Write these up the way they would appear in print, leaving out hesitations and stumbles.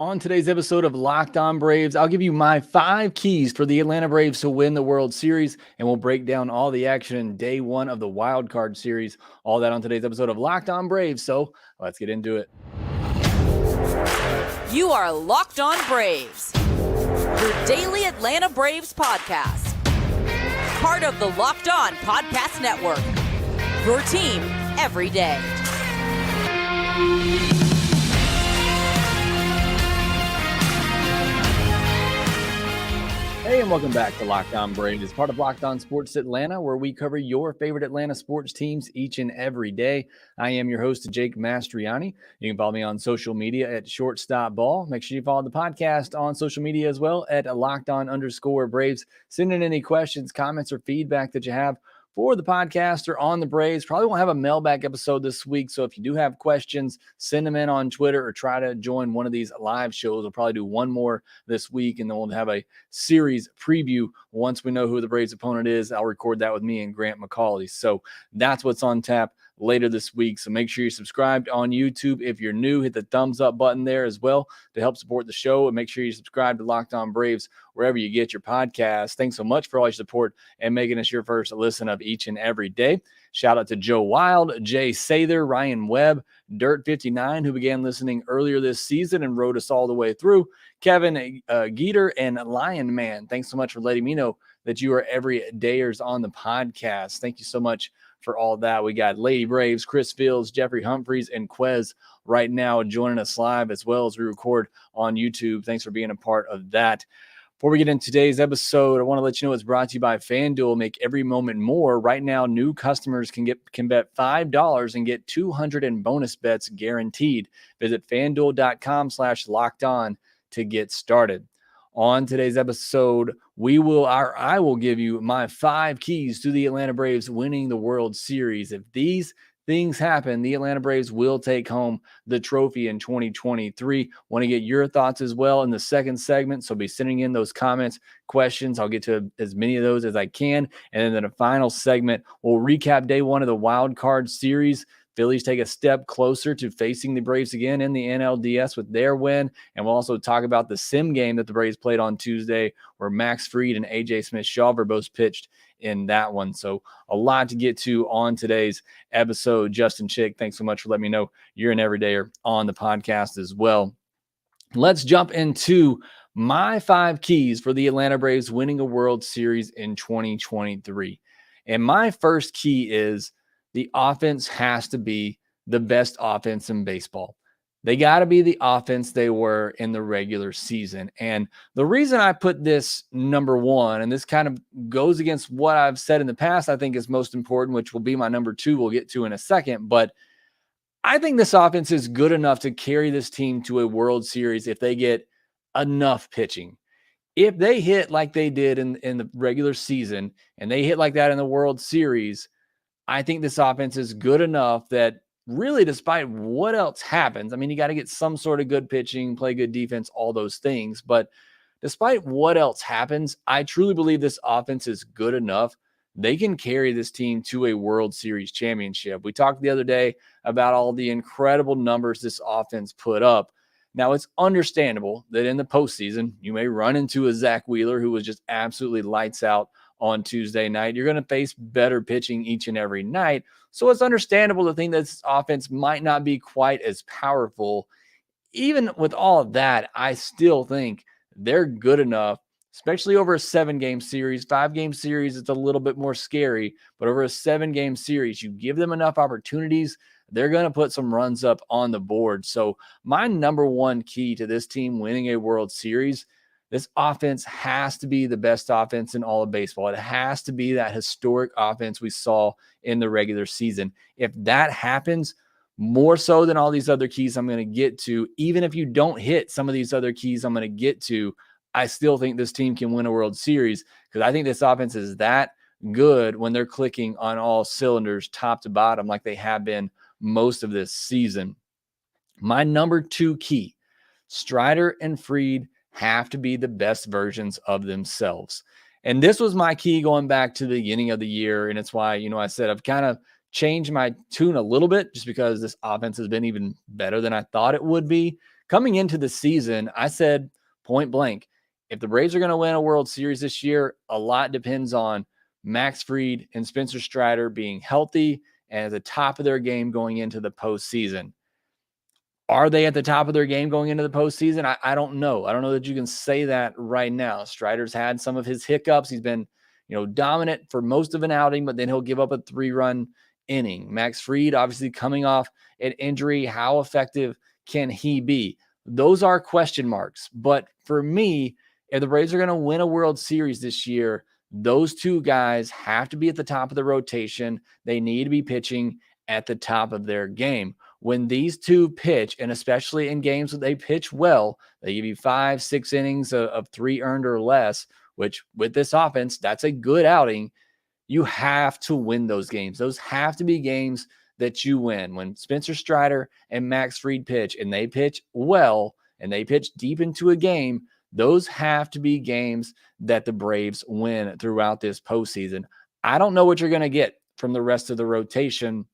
On today's episode of Locked On Braves, I'll give you my 5 keys for the Atlanta Braves to win the World Series, and we'll break down all the action in day 1 of the Wild Card Series. All that on today's episode of Locked On Braves, so let's get into it. You are Locked On Braves, your daily Atlanta Braves podcast. Part of the Locked On Podcast Network, your team every day. Hey, and welcome back to Locked On Braves. It's part of Locked On Sports Atlanta, where we cover your favorite Atlanta sports teams each and every day. I am your host, Jake Mastriani. You can follow me on social media at Shortstop Ball. Make sure you follow the podcast on social media as well at LockedOn_Braves. Send in any questions, comments, or feedback that you have for the podcast or on the Braves. Probably won't have a mailbag episode this week, so if you do have questions, send them in on Twitter or try to join one of these live shows. We'll probably do one more this week, and then we'll have a series preview once we know who the Braves opponent is. I'll record that with me and Grant McCauley. So that's what's on tap later this week. So make sure you're subscribed on YouTube. If you're new, hit the thumbs up button there as well to help support the show. And make sure you subscribe to Locked On Braves wherever you get your podcasts. Thanks so much for all your support and making us your first listen of each and every day. Shout out to Joe Wild, Jay Sather, Ryan Webb, Dirt59, who began listening earlier this season and rode us all the way through, Kevin Geeter, and Lion Man. Thanks so much for letting me know that you are everydayers on the podcast. Thank you so much for all that. We got Lady Braves, Chris Fields, Jeffrey Humphreys, and Quez right now joining us live as well as we record on YouTube. Thanks for being a part of that. Before we get into today's episode, I want to let you know it's brought to you by FanDuel. Make every moment more. Right now, new customers can bet $5 and get 200 in bonus bets guaranteed. Visit FanDuel.com/lockedon to get started. On today's episode, I will give you my 5 keys to the Atlanta Braves winning the World Series. If these things happen, the Atlanta Braves will take home the trophy in 2023. Want to get your thoughts as well in the second segment, so be sending in those comments, questions. I'll get to as many of those as I can. And then in the final segment, we'll recap day 1 of the Wild Card Series. Phillies take a step closer to facing the Braves again in the NLDS with their win. And we'll also talk about the sim game that the Braves played on Tuesday, where Max Fried and AJ Smith-Shawver both pitched in that one. So a lot to get to on today's episode. Justin Chick, thanks so much for letting me know you're an everydayer on the podcast as well. Let's jump into my 5 keys for the Atlanta Braves winning a World Series in 2023. And my first key is the offense has to be the best offense in baseball. They got to be the offense they were in the regular season. And the reason I put this number 1, and this kind of goes against what I've said in the past, I think is most important, which will be my number 2 we'll get to in a second. But I think this offense is good enough to carry this team to a World Series if they get enough pitching. If they hit like they did in the regular season and they hit like that in the World Series, I think this offense is good enough that really, despite what else happens, I mean, you got to get some sort of good pitching, play good defense, all those things. But despite what else happens, I truly believe this offense is good enough. They can carry this team to a World Series championship. We talked the other day about all the incredible numbers this offense put up. Now, it's understandable that in the postseason, you may run into a Zach Wheeler who was just absolutely lights out on Tuesday night. You're going to face better pitching each and every night. So it's understandable to think that this offense might not be quite as powerful. Even with all of that, I still think they're good enough, especially over a 7-game series. 5-game series, it's a little bit more scary, but over a 7-game series, you give them enough opportunities, they're going to put some runs up on the board. So my number 1 key to this team winning a World Series, this offense has to be the best offense in all of baseball. It has to be that historic offense we saw in the regular season. If that happens, more so than all these other keys I'm going to get to, even if you don't hit some of these other keys I'm going to get to, I still think this team can win a World Series because I think this offense is that good when they're clicking on all cylinders top to bottom like they have been most of this season. My number 2 key, Strider and Fried have to be the best versions of themselves. And this was my key going back to the beginning of the year. And it's why, I said I've kind of changed my tune a little bit just because this offense has been even better than I thought it would be. Coming into the season, I said point blank, if the Braves are going to win a World Series this year, a lot depends on Max Fried and Spencer Strider being healthy and at the top of their game going into the postseason. Are they at the top of their game going into the postseason? I don't know. I don't know that you can say that right now. Strider's had some of his hiccups. He's been, dominant for most of an outing, but then he'll give up a 3-run inning. Max Fried, obviously coming off an injury. How effective can he be? Those are question marks. But for me, if the Braves are going to win a World Series this year, those two guys have to be at the top of the rotation. They need to be pitching at the top of their game. When these two pitch, and especially in games that they pitch well, they give you 5-6 innings of 3 earned or less, which with this offense, that's a good outing. You have to win those games. Those have to be games that you win. When Spencer Strider and Max Fried pitch, and they pitch well, and they pitch deep into a game, those have to be games that the Braves win throughout this postseason. I don't know what you're going to get from the rest of the rotation,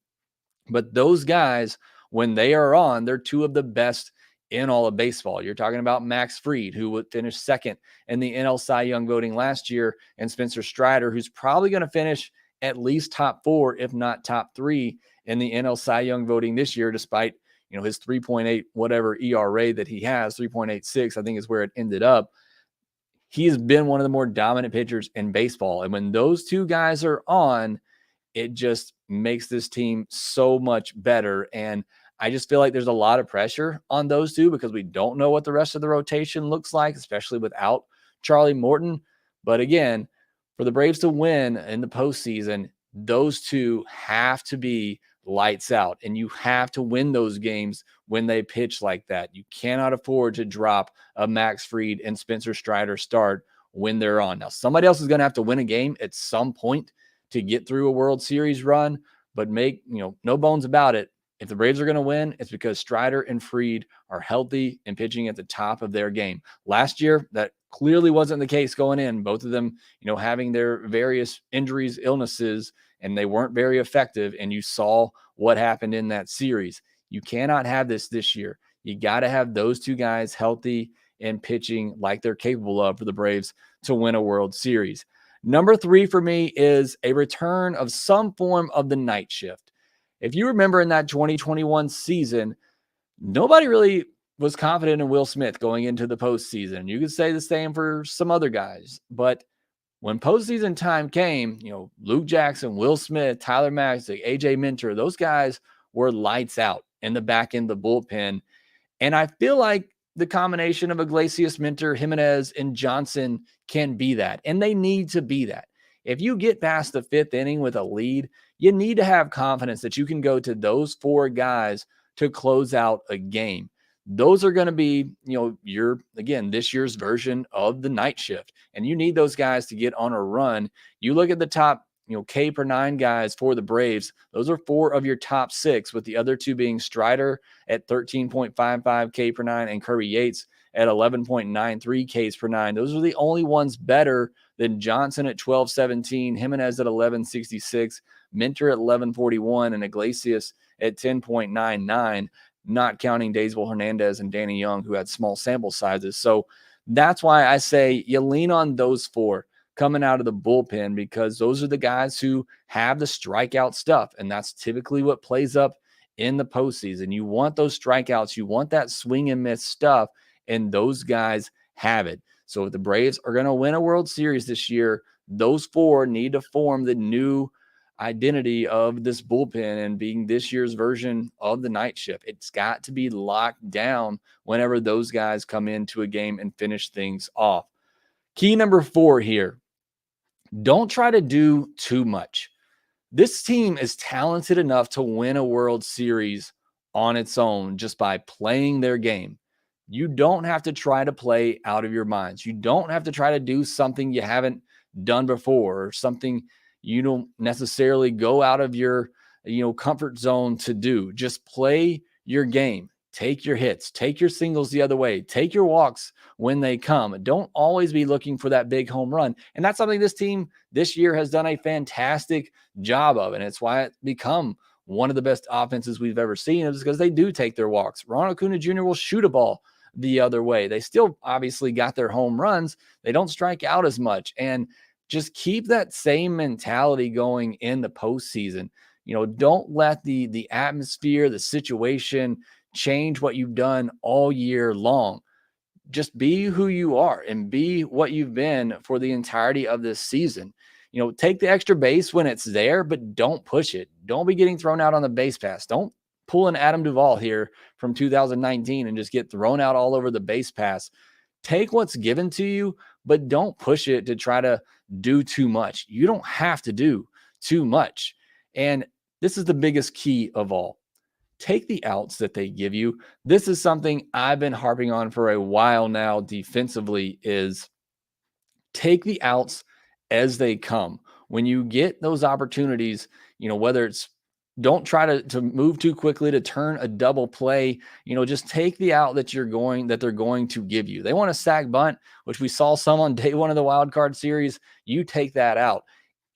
but those guys, when they are on, they're two of the best in all of baseball. You're talking about Max Fried, who would finish second in the NL Cy Young voting last year, and Spencer Strider, who's probably going to finish at least top 4, if not top 3 in the NL Cy Young voting this year, despite his 3.8 whatever ERA that he has, 3.86, I think is where it ended up. He has been one of the more dominant pitchers in baseball. And when those two guys are on, it just makes this team so much better. And I just feel like there's a lot of pressure on those two because we don't know what the rest of the rotation looks like, especially without Charlie Morton. But again, for the Braves to win in the postseason, those two have to be lights out, and you have to win those games when they pitch like that. You cannot afford to drop a Max Fried and Spencer Strider start when they're on. Now, somebody else is going to have to win a game at some point to get through a World Series run, but make, no bones about it. If the Braves are going to win, it's because Strider and Fried are healthy and pitching at the top of their game. Last year, that clearly wasn't the case going in. Both of them, having their various injuries, illnesses, and they weren't very effective. And you saw what happened in that series. You cannot have this year. You got to have those two guys healthy and pitching like they're capable of for the Braves to win a World Series. Number 3 for me is a return of some form of the night shift. If you remember in that 2021 season, nobody really was confident in Will Smith going into the postseason. You could say the same for some other guys, but when postseason time came, Luke Jackson, Will Smith, Tyler Matzek, AJ Minter, those guys were lights out in the back end of the bullpen. And I feel like the combination of Iglesias, Minter, Jimenez, and Johnson can be that. And they need to be that. If you get past the 5th inning with a lead, you need to have confidence that you can go to those 4 guys to close out a game. Those are going to be, this year's version of the night shift. And you need those guys to get on a run. You look at the top, K per 9 guys for the Braves. Those are 4 of your top 6, with the other 2 being Strider at 13.55 K per 9 and Kirby Yates at 11.93 Ks per 9. Those are the only ones better than Johnson at 12.17, Jimenez at 11.66, Minter at 11.41, and Iglesias at 10.99. Not counting Daysville Hernandez and Danny Young, who had small sample sizes. So that's why I say you lean on those 4 coming out of the bullpen, because those are the guys who have the strikeout stuff. And that's typically what plays up in the postseason. You want those strikeouts. You want that swing and miss stuff. And those guys have it. So if the Braves are going to win a World Series this year, those 4 need to form the new identity of this bullpen and being this year's version of the night shift. It's got to be locked down whenever those guys come into a game and finish things off. Key number 4 here. Don't try to do too much. This team is talented enough to win a World Series on its own just by playing their game. You don't have to try to play out of your minds. You don't have to try to do something you haven't done before, or something you don't necessarily go out of your, comfort zone to do. Just play your game. Take your hits, take your singles the other way, take your walks when they come. Don't always be looking for that big home run. And that's something this team this year has done a fantastic job of. And it's why it's become one of the best offenses we've ever seen is because they do take their walks. Ronald Acuna Jr. will shoot a ball the other way. They still obviously got their home runs. They don't strike out as much. And just keep that same mentality going in the postseason. Don't let the atmosphere, the situation change what you've done all year long. Just be who you are and be what you've been for the entirety of this season. Take the extra base when it's there, but don't push it. Don't be getting thrown out on the base pass. Don't pull an Adam Duvall here from 2019 and just get thrown out all over the base pass. Take what's given to you, but don't push it to try to do too much. You don't have to do too much. And this is the biggest key of all. Take the outs that they give you. This is something I've been harping on for a while now defensively, is take the outs as they come. When you get those opportunities, whether it's don't try to move too quickly to turn a double play, just take the out that they're going to give you. They want a sack bunt, which we saw some on day one of the wild card series. You take that out.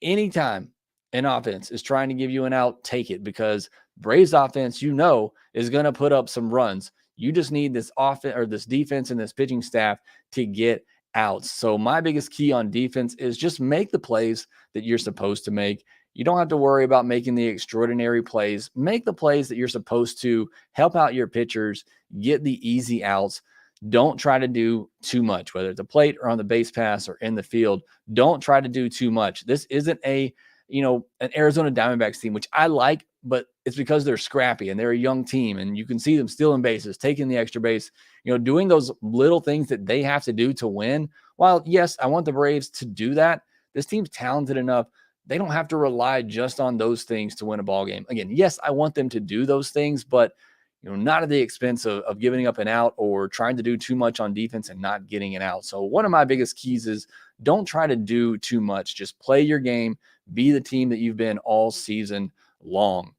Anytime an offense is trying to give you an out, take it, because Braves offense, is going to put up some runs. You just need this offense or this defense and this pitching staff to get outs. So my biggest key on defense is just make the plays that you're supposed to make. You don't have to worry about making the extraordinary plays. Make the plays that you're supposed to, help out your pitchers, get the easy outs. Don't try to do too much, whether it's a plate or on the base pass or in the field. Don't try to do too much. This isn't an Arizona Diamondbacks team, which I like, but it's because they're scrappy and they're a young team, and you can see them stealing bases, taking the extra base, doing those little things that they have to do to win. While, yes, I want the Braves to do that, this team's talented enough. They don't have to rely just on those things to win a ball game. Again, yes, I want them to do those things, but not at the expense of giving up an out or trying to do too much on defense and not getting it out. So one of my biggest keys is don't try to do too much. Just play your game, be the team that you've been all season long.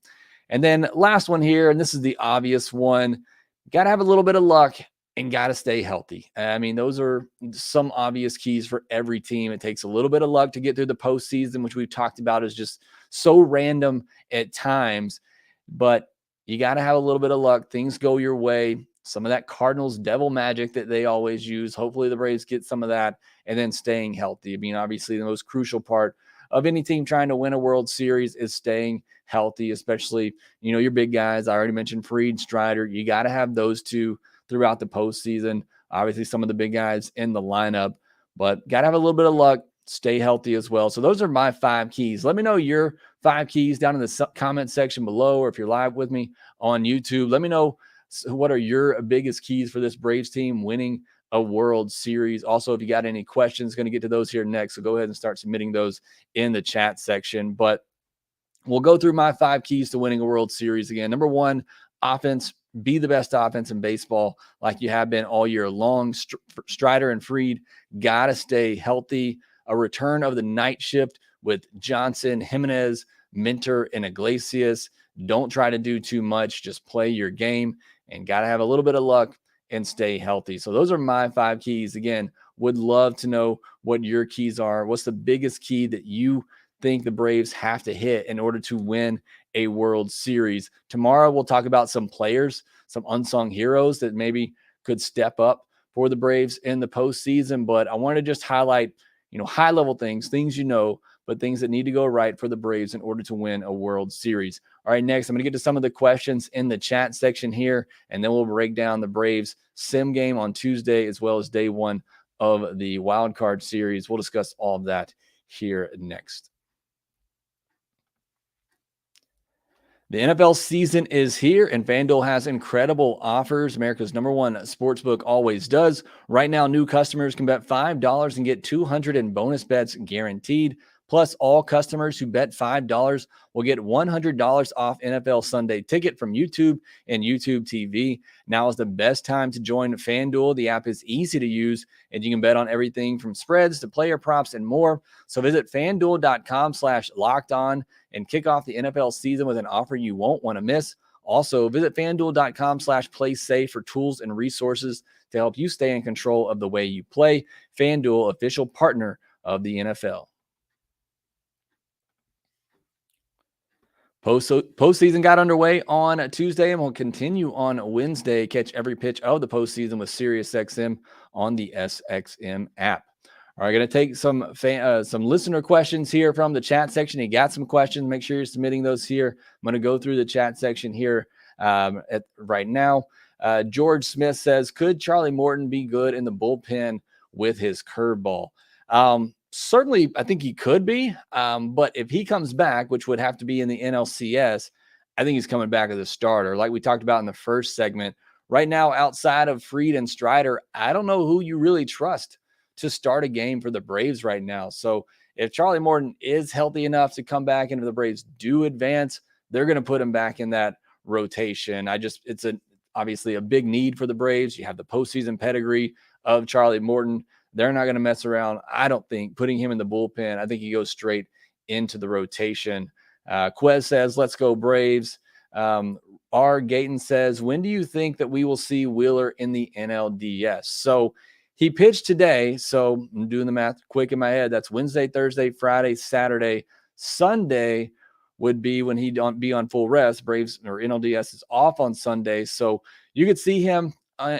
And then last one here, and this is the obvious one, got to have a little bit of luck and got to stay healthy. I mean, those are some obvious keys for every team. It takes a little bit of luck to get through the postseason, which we've talked about is just so random at times, but you got to have a little bit of luck. Things go your way. Some of that Cardinals devil magic that they always use. Hopefully the Braves get some of that, and then staying healthy. I mean, obviously the most crucial part of any team trying to win a World Series is staying healthy, especially, your big guys. I already mentioned Fried, Strider. You got to have those two throughout the postseason. Obviously, some of the big guys in the lineup, but got to have a little bit of luck, stay healthy as well. So those are my 5 keys. Let me know your 5 keys down in the comment section below, or if you're live with me on YouTube, let me know what are your biggest keys for this Braves team winning a World Series. Also, if you got any questions, going to get to those here next. So go ahead and start submitting those in the chat section. But we'll go through my 5 keys to winning a World Series again. Number 1, offense. Be the best offense in baseball like you have been all year long. Strider and Fried got to stay healthy. A return of the night shift with Johnson, Jimenez, Minter, and Iglesias. Don't try to do too much. Just play your game, and got to have a little bit of luck and stay healthy. So those are my 5 keys. Again, would love to know what your keys are. What's the biggest key that you think the Braves have to hit in order to win a World Series? Tomorrow, we'll talk about some players, some unsung heroes that maybe could step up for the Braves in the postseason. But I want to just highlight, high level things, but things that need to go right for the Braves in order to win a World Series. All right, next, I'm going to get to some of the questions in the chat section here, and then we'll break down the Braves sim game on Tuesday, as well as day 1 of the wild card series. We'll discuss all of that here next. The NFL season is here, and FanDuel has incredible offers. America's #1 sportsbook always does. Right now, new customers can bet $5 and get $200 in bonus bets guaranteed. Plus, all customers who bet $5 will get $100 off NFL Sunday Ticket from YouTube and YouTube TV. Now is the best time to join FanDuel. The app is easy to use, and you can bet on everything from spreads to player props and more. So visit FanDuel.com/lockedon and kick off the NFL season with an offer you won't want to miss. Also, visit FanDuel.com/playsafe for tools and resources to help you stay in control of the way you play. FanDuel, official partner of the NFL. Postseason got underway on Tuesday and will continue on Wednesday. Catch every pitch of the postseason with SiriusXM on the SXM app. All right, going to take some listener questions here from the chat section. You got some questions. Make sure you're submitting those here. I'm going to go through the chat section here right now. George Smith says, could Charlie Morton be good in the bullpen with his curveball? Certainly, I think he could be. But if he comes back, which would have to be in the NLCS, I think he's coming back as a starter. Like we talked about in the first segment, right now, outside of Fried and Strider, I don't know who you really trust to start a game for the Braves right now. So if Charlie Morton is healthy enough to come back and if the Braves do advance, they're going to put him back in that rotation. It's obviously a big need for the Braves. You have the postseason pedigree of Charlie Morton. They're not going to mess around, I don't think, putting him in the bullpen. I think he goes straight into the rotation. Quez says, let's go Braves. R. Gayton says, when do you think that we will see Wheeler in the NLDS? So he pitched today. So I'm doing the math quick in my head. That's Wednesday, Thursday, Friday, Saturday. Sunday would be when he'd be on full rest. Braves or NLDS is off on Sunday. So you could see him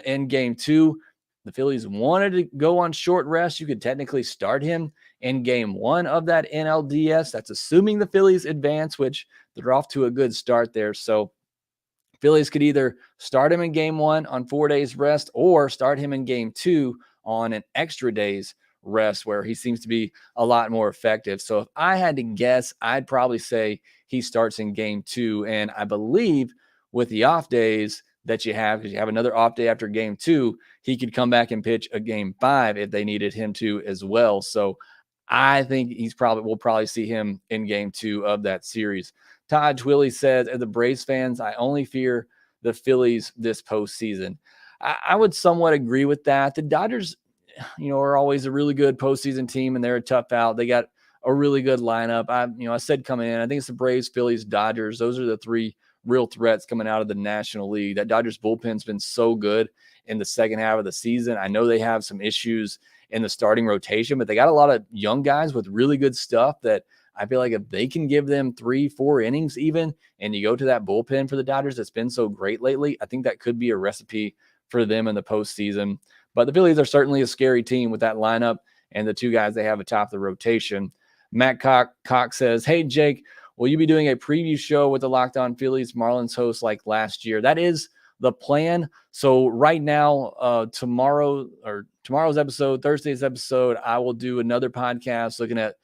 in game 2. The Phillies wanted to go on short rest. You could technically start him in game 1 of that NLDS. That's assuming the Phillies advance, which they're off to a good start there. So Phillies could either start him in game 1 on 4 days rest or start him in game 2 on an extra day's rest where he seems to be a lot more effective. So if I had to guess, I'd probably say he starts in game 2. And I believe with the off days that you have, because you have another off day after game 2, he could come back and pitch a game 5 if they needed him to as well. So I think we'll probably see him in game 2 of that series. Todd Twilley says, as the Braves fans, I only fear the Phillies this postseason. I would somewhat agree with that. The Dodgers, are always a really good postseason team, and they're a tough out. They got a really good lineup. I said coming in, I think it's the Braves, Phillies, Dodgers. Those are the 3 real threats coming out of the National League. That Dodgers bullpen's been so good in the second half of the season. I know they have some issues in the starting rotation, but they got a lot of young guys with really good stuff that I feel like if they can give them 3-4 innings even, and you go to that bullpen for the Dodgers that's been so great lately, I think that could be a recipe for them in the postseason. But the Phillies are certainly a scary team with that lineup and the 2 guys they have atop the rotation. Matt Cox says, hey, Jake, will you be doing a preview show with the Locked On Phillies Marlins host like last year? That is the plan. So right now, tomorrow's episode, Thursday's episode, I will do another podcast looking at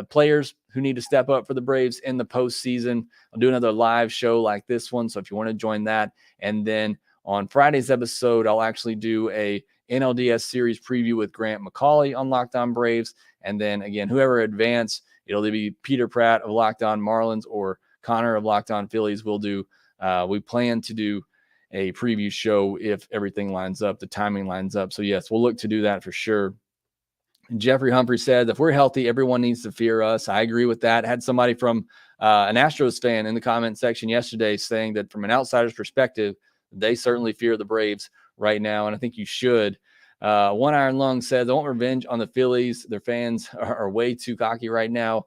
players who need to step up for the Braves in the postseason. I'll do another live show like this one. So if you want to join that, and then on Friday's episode, I'll actually do a NLDS series preview with Grant McCauley on Locked On Braves. And then again, whoever advanced, it'll be Peter Pratt of Locked On Marlins or Connor of Locked On Phillies. We plan to do a preview show if everything lines up, the timing lines up. So yes, we'll look to do that for sure. Jeffrey Humphrey said, if we're healthy, everyone needs to fear us. I agree with that. Had somebody from an Astros fan in the comment section yesterday saying that from an outsider's perspective, they certainly fear the Braves right now, and I think you should. One Iron Lung says, I want revenge on the Phillies. Their fans are way too cocky right now.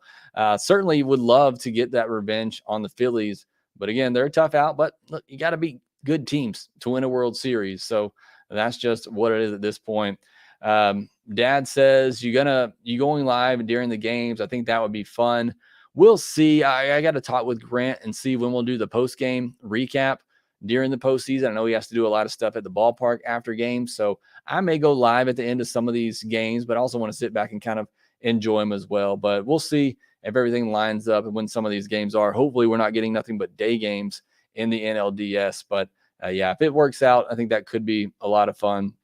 Certainly would love to get that revenge on the Phillies. But again, they're a tough out. But look, you got to beat good teams to win a World Series. So that's just what it is at this point. Dad says, you going live during the games? I think that would be fun. We'll see. I got to talk with Grant and see when we'll do the post-game recap during the postseason. I know he has to do a lot of stuff at the ballpark after games, so I may go live at the end of some of these games, but I also want to sit back and kind of enjoy them as well. But we'll see if everything lines up and when some of these games are. Hopefully we're not getting nothing but day games in the NLDS, but if it works out, I think that could be a lot of fun.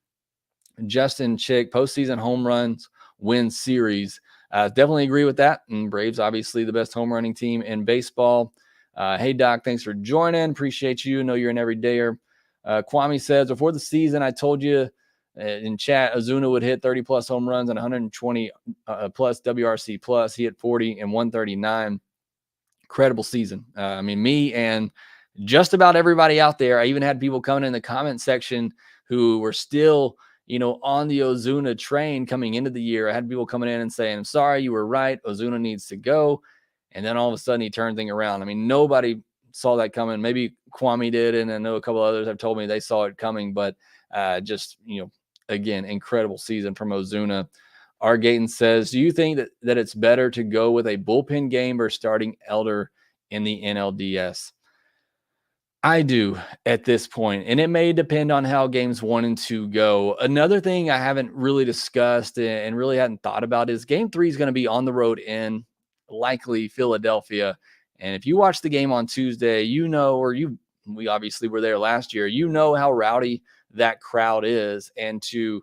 Justin Chick, postseason home runs win series. Definitely agree with that. And Braves, obviously the best home running team in baseball. Hey, Doc, thanks for joining. Appreciate you. Know you're an everydayer. Kwame says, before the season, I told you in chat, Ozuna would hit 30-plus home runs and 120-plus WRC+. He hit 40 and 139. Incredible season. Me and just about everybody out there. I even had people coming in the comment section who were still on the Ozuna train coming into the year. I had people coming in and saying, I'm sorry, you were right. Ozuna needs to go. And then all of a sudden he turned things around. I mean, nobody saw that coming. Maybe Kwame did, and I know a couple others have told me they saw it coming, but just, again, incredible season from Ozuna. R. Gayton says, do you think that it's better to go with a bullpen game or starting Elder in the NLDS? I do at this point, and it may depend on how games 1 and 2 go. Another thing I haven't really discussed and really hadn't thought about is game 3 is going to be on the road in likely Philadelphia. And if you watch the game on Tuesday, we obviously were there last year, how rowdy that crowd is. And to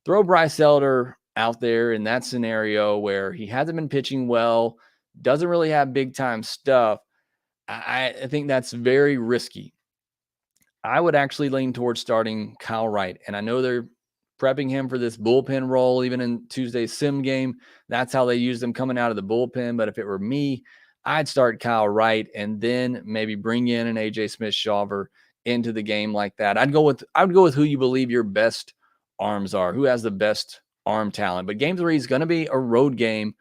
throw Bryce Elder out there in that scenario where he hasn't been pitching well, doesn't really have big time stuff, I think that's very risky. I would actually lean towards starting Kyle Wright. And I know they're prepping him for this bullpen role, even in Tuesday's sim game. That's how they use them coming out of the bullpen. But if it were me, I'd start Kyle Wright and then maybe bring in an AJ Smith-Shawver into the game like that. I would go with who you believe your best arms are, who has the best arm talent. But game 3 is going to be a road game,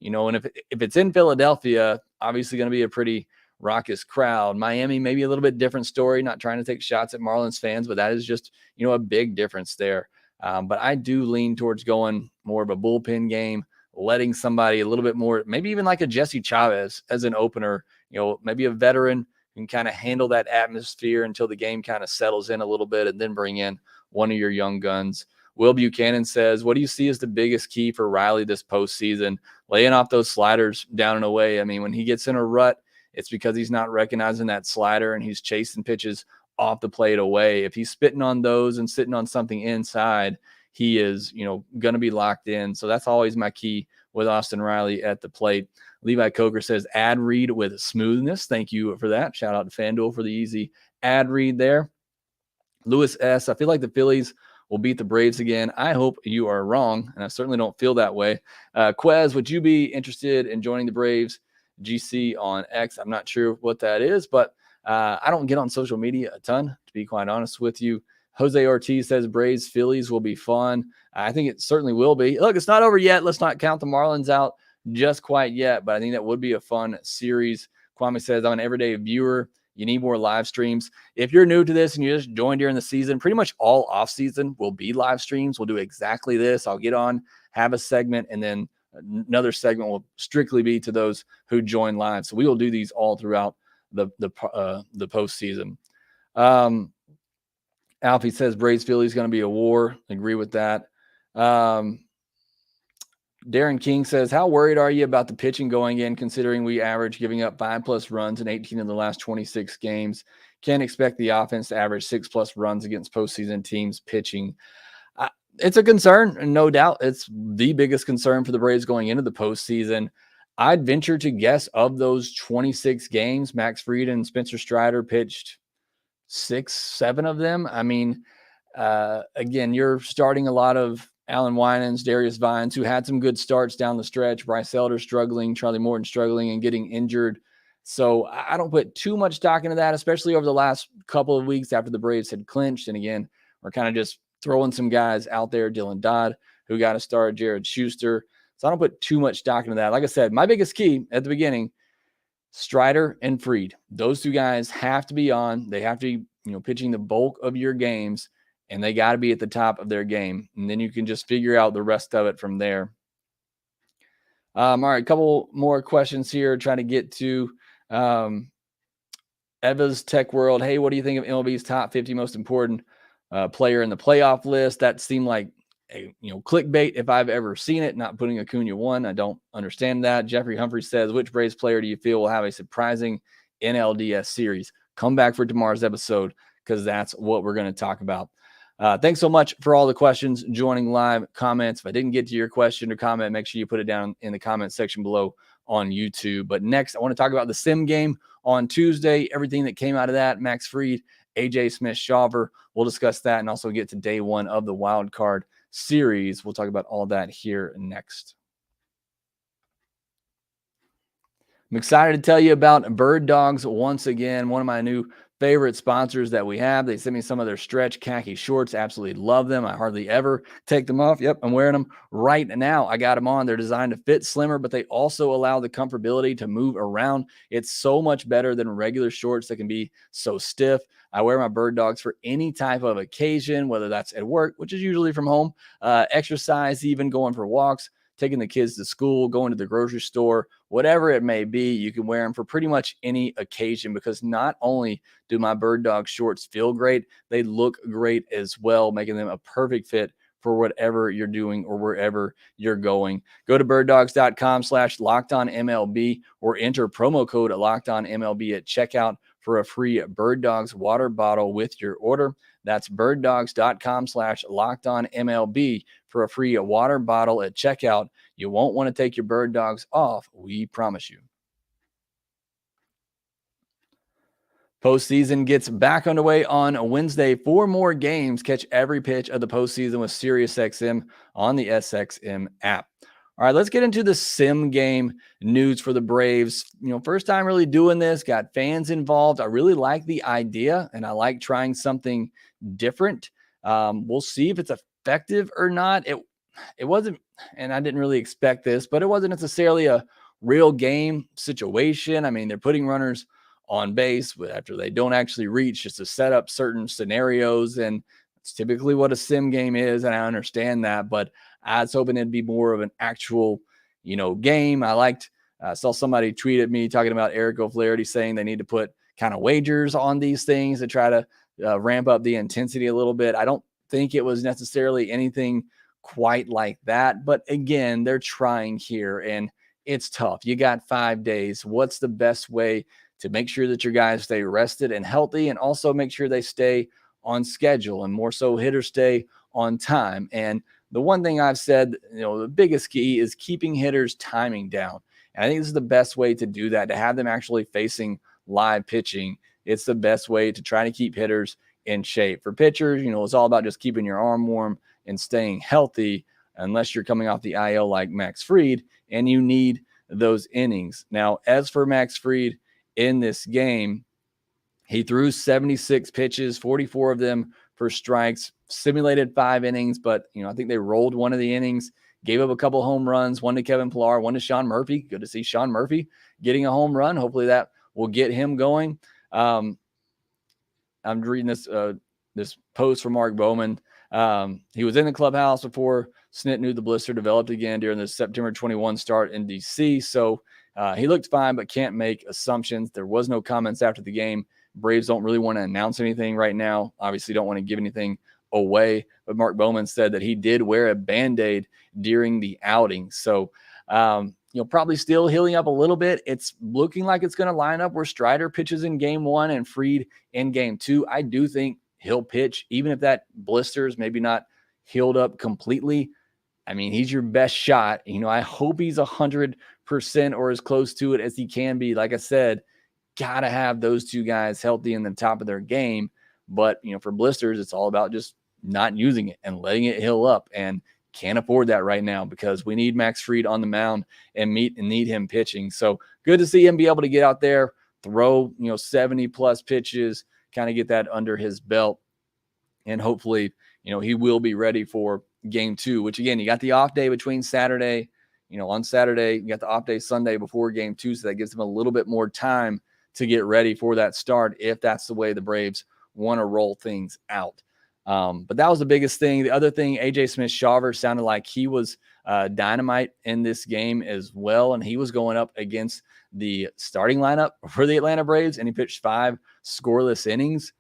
and if it's in Philadelphia, obviously going to be a pretty raucous crowd. Miami, maybe a little bit different story, not trying to take shots at Marlins fans, but that is just, a big difference there. But I do lean towards going more of a bullpen game, letting somebody a little bit more, maybe even like a Jesse Chavez as an opener, maybe a veteran can kind of handle that atmosphere until the game kind of settles in a little bit, and then bring in one of your young guns. Will Buchanan says, what do you see as the biggest key for Riley this postseason? Laying off those sliders down and away. I mean, when he gets in a rut, it's because he's not recognizing that slider and he's chasing pitches off the plate away. If he's spitting on those and sitting on something inside, he is, going to be locked in. So that's always my key with Austin Riley at the plate. Levi Coker says, ad read with smoothness. Thank you for that. Shout out to FanDuel for the easy ad read there. Lewis S., I feel like the Phillies will beat the Braves again. I hope you are wrong, and I certainly don't feel that way. Quez, would you be interested in joining the Braves? GC on X. I'm not sure what that is, but I don't get on social media a ton, to be quite honest with you. Jose Ortiz says Braves Phillies will be fun. I think it certainly will be. Look, it's not over yet. Let's not count the Marlins out just quite yet, but I think that would be a fun series. Kwame says, I'm an everyday viewer. You need more live streams. If you're new to this and you just joined during the season, pretty much all off season will be live streams. We'll do exactly this. I'll get on, have a segment, and then another segment will strictly be to those who join live. So we will do these all throughout the postseason. Alfie says Braves Philly is going to be a war. Agree with that. Darren King says, how worried are you about the pitching going in, considering we average giving up 5+ runs in 18 of the last 26 games? Can't expect the offense to average 6+ runs against postseason teams pitching. It's a concern, and no doubt it's the biggest concern for the Braves going into the postseason. I'd venture to guess of those 26 games, Max Fried and Spencer Strider pitched 6-7 of them. I mean, again, you're starting a lot of Alan Winans, Darius Vines, who had some good starts down the stretch. Bryce Elder struggling, Charlie Morton struggling and getting injured. So I don't put too much stock into that, especially over the last couple of weeks after the Braves had clinched. And again, we're kind of just throwing some guys out there, Dylan Dodd, who got a start, Jared Schuster. So I don't put too much stock into that. Like I said, my biggest key at the beginning, Strider and Fried. Those two guys have to be on. They have to be, pitching the bulk of your games, and they got to be at the top of their game. And then you can just figure out the rest of it from there. All right, a couple more questions here. Trying to get to Eva's Tech World. Hey, what do you think of MLB's top 50 most important player in the playoff list? That seemed like a clickbait if I've ever seen it. Not putting Acuna one. I don't understand that. Jeffrey Humphrey says, which Braves player do you feel will have a surprising NLDS series? Come back for tomorrow's episode, because that's what we're going to talk about. Thanks so much for all the questions, joining live, comments. If I didn't get to your question or comment, make sure you put it down in the comment section below on YouTube. But next, I want to talk about the sim game on Tuesday, everything that came out of that, Max Fried, AJ Smith-Shawver. We'll discuss that and also get to day one of the wild card series. We'll talk about all that here next. I'm excited to tell you about Bird Dogs once again, one of my new favorite sponsors that we have. They sent me some of their stretch khaki shorts. Absolutely love them. I hardly ever take them off. Yep, I'm wearing them right now. I got them on. They're designed to fit slimmer, but they also allow the comfortability to move around. It's so much better than regular shorts that can be so stiff. I wear my Bird Dogs for any type of occasion, whether that's at work, which is usually from home, exercise, even going for walks, taking the kids to school, going to the grocery store, whatever it may be. You can wear them for pretty much any occasion, because not only do my Bird Dog shorts feel great, they look great as well, making them a perfect fit for whatever you're doing or wherever you're going. Go to birddogs.com/lockedonmlb or enter promo code lockedonmlb at checkout for a free Bird Dogs water bottle with your order. That's birddogs.com/lockedonmlb for a free water bottle at checkout. You won't want to take your Bird Dogs off, we promise you. Postseason gets back underway on Wednesday. 4 more games. Catch every pitch of the postseason with SiriusXM on the SXM app. All right, let's get into the sim game news for the Braves. First time really doing this, got fans involved. I really like the idea, and I like trying something different. We'll see if it's effective or not. It wasn't, and I didn't really expect this, but it wasn't necessarily a real game situation. I mean, they're putting runners on base after they don't actually reach, just to set up certain scenarios. And it's typically what a sim game is. And I understand that, but I was hoping it'd be more of an actual, game. I saw somebody tweet at me talking about Eric O'Flaherty saying they need to put kind of wagers on these things to try to ramp up the intensity a little bit. I don't think it was necessarily anything quite like that, but again, they're trying here and it's tough. You got 5 days. What's the best way to make sure that your guys stay rested and healthy, and also make sure they stay on schedule, and more so hitters stay on time? And the one thing I've said, the biggest key is keeping hitters' timing down. And I think this is the best way to do that, to have them actually facing live pitching. It's the best way to try to keep hitters in shape. For pitchers, it's all about just keeping your arm warm and staying healthy, unless you're coming off the IL like Max Fried, and you need those innings. Now, as for Max Fried in this game, he threw 76 pitches, 44 of them for strikes, simulated 5 innings, but I think they rolled one of the innings, gave up a couple home runs, one to Kevin Pillar, one to Sean Murphy. Good to see Sean Murphy getting a home run. Hopefully that will get him going. I'm reading this post from Mark Bowman. He was in the clubhouse before Snit knew the blister developed again during the September 21 start in DC. So he looked fine, but can't make assumptions. There was no comments after the game. Braves don't really want to announce anything right now. Obviously don't want to give anything away, but Mark Bowman said that he did wear a Band-Aid during the outing. So, probably still healing up a little bit. It's looking like it's going to line up where Strider pitches in game 1 and Fried in game 2. I do think he'll pitch, even if that blister is maybe not healed up completely. I mean, he's your best shot. I hope he's 100% or as close to it as he can be. Like I said, got to have those two guys healthy in the top of their game. But, for blisters, it's all about just not using it and letting it heal up, and can't afford that right now because we need Max Fried on the mound and need him pitching. So good to see him be able to get out there, throw, 70 plus pitches, kind of get that under his belt. And hopefully, he will be ready for game 2, which again, you got the off day between Saturday, on Saturday, you got the off day Sunday before game 2. So that gives him a little bit more time to get ready for that start, if that's the way the Braves want to roll things out. But that was the biggest thing. The other thing, AJ Smith-Shawver sounded like he was dynamite in this game as well. And he was going up against the starting lineup for the Atlanta Braves, and he pitched 5 scoreless innings.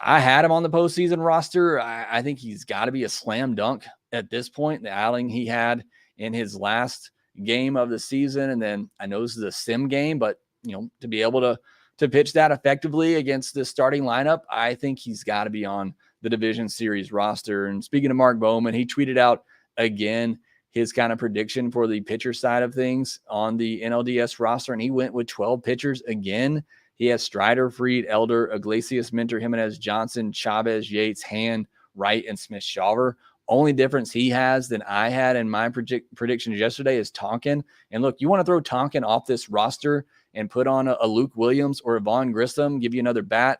I had him on the postseason roster. I think he's got to be a slam dunk at this point. The outing he had in his last game of the season. And then I know this is a sim game, but to be able to pitch that effectively against the starting lineup, I think he's got to be on the Division Series roster. And speaking of Mark Bowman, he tweeted out again his kind of prediction for the pitcher side of things on the NLDS roster, and he went with 12 pitchers again. He has Strider, Fried, Elder, Iglesias, Minter, Jimenez, Johnson, Chavez, Yates, Hand, Wright, and Smith-Shawver. Only difference he has than I had in my predictions yesterday is Tonkin. And look, you want to throw Tonkin off this roster and put on a Luke Williams or a Vaughn Grissom, give you another bat,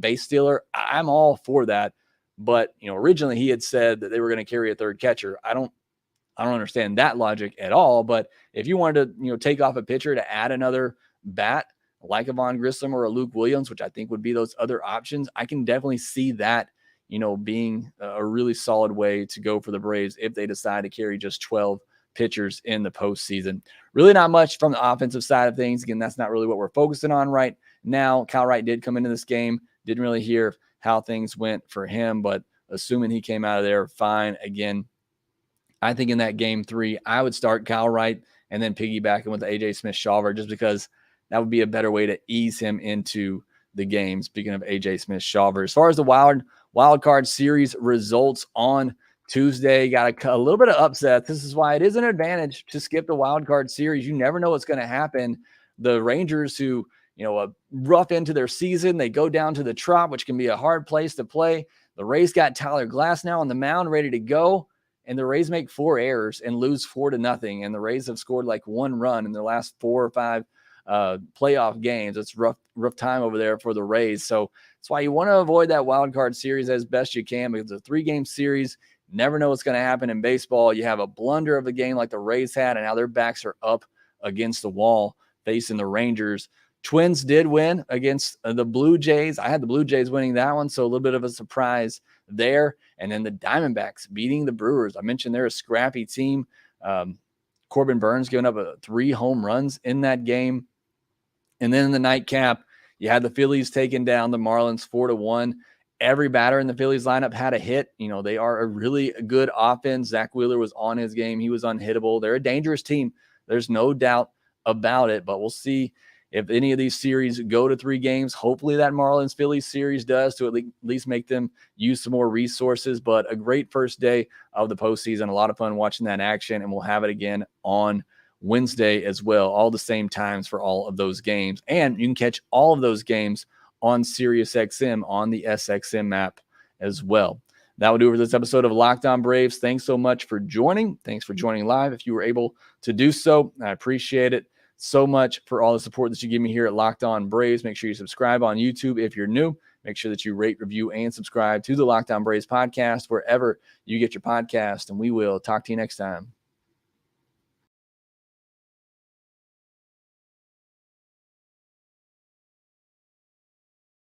base stealer, I'm all for that. But, originally he had said that they were going to carry a third catcher. I don't understand that logic at all. But if you wanted to, take off a pitcher to add another bat like a Vaughn Grissom or a Luke Williams, which I think would be those other options, I can definitely see that, being a really solid way to go for the Braves if they decide to carry just 12 pitchers in the postseason. Really not much from the offensive side of things. Again, that's not really what we're focusing on right now. Kyle Wright did come into this game. Didn't really hear how things went for him, but assuming he came out of there fine. Again, I think in that game 3, I would start Kyle Wright and then piggybacking with AJ Smith-Shawver, just because that would be a better way to ease him into the game. Speaking of AJ Smith-Shawver, as far as the wild card series results on Tuesday, got a little bit of upset. This is why it is an advantage to skip the wild card series. You never know what's going to happen. The Rangers, who a rough into their season, they go down to the Trop, which can be a hard place to play. The Rays got Tyler Glasnow on the mound ready to go, and the Rays make 4 errors and lose 4-0. And the Rays have scored like 1 run in their last 4 or 5 playoff games. It's rough time over there for the Rays. So that's why you want to avoid that wild card series as best you can, because it's a 3-game series. Never know what's going to happen in baseball. You have a blunder of a game like the Rays had, and now their backs are up against the wall facing the Rangers. Twins did win against the Blue Jays. I had the Blue Jays winning that one, so a little bit of a surprise there. And then the Diamondbacks beating the Brewers. I mentioned they're a scrappy team. Corbin Burns giving up 3 home runs in that game. And then in the nightcap, you had the Phillies taking down the Marlins 4-1. Every batter in the Phillies lineup had a hit. They are a really good offense. Zach Wheeler was on his game. He was unhittable. They're a dangerous team. There's no doubt about it, but we'll see if any of these series go to 3 games. Hopefully that Marlins-Phillies series does, to at least make them use some more resources. But a great first day of the postseason. A lot of fun watching that action, and we'll have it again on Wednesday as well, all the same times for all of those games. And you can catch all of those games on SiriusXM on the SXM app as well. That will do it for this episode of Locked On Braves. Thanks so much for joining. Thanks for joining live if you were able to do so. I appreciate it so much for all the support that you give me here at Locked On Braves. Make sure you subscribe on YouTube if you're new. Make sure that you rate, review, and subscribe to the Locked On Braves podcast wherever you get your podcast. And we will talk to you next time.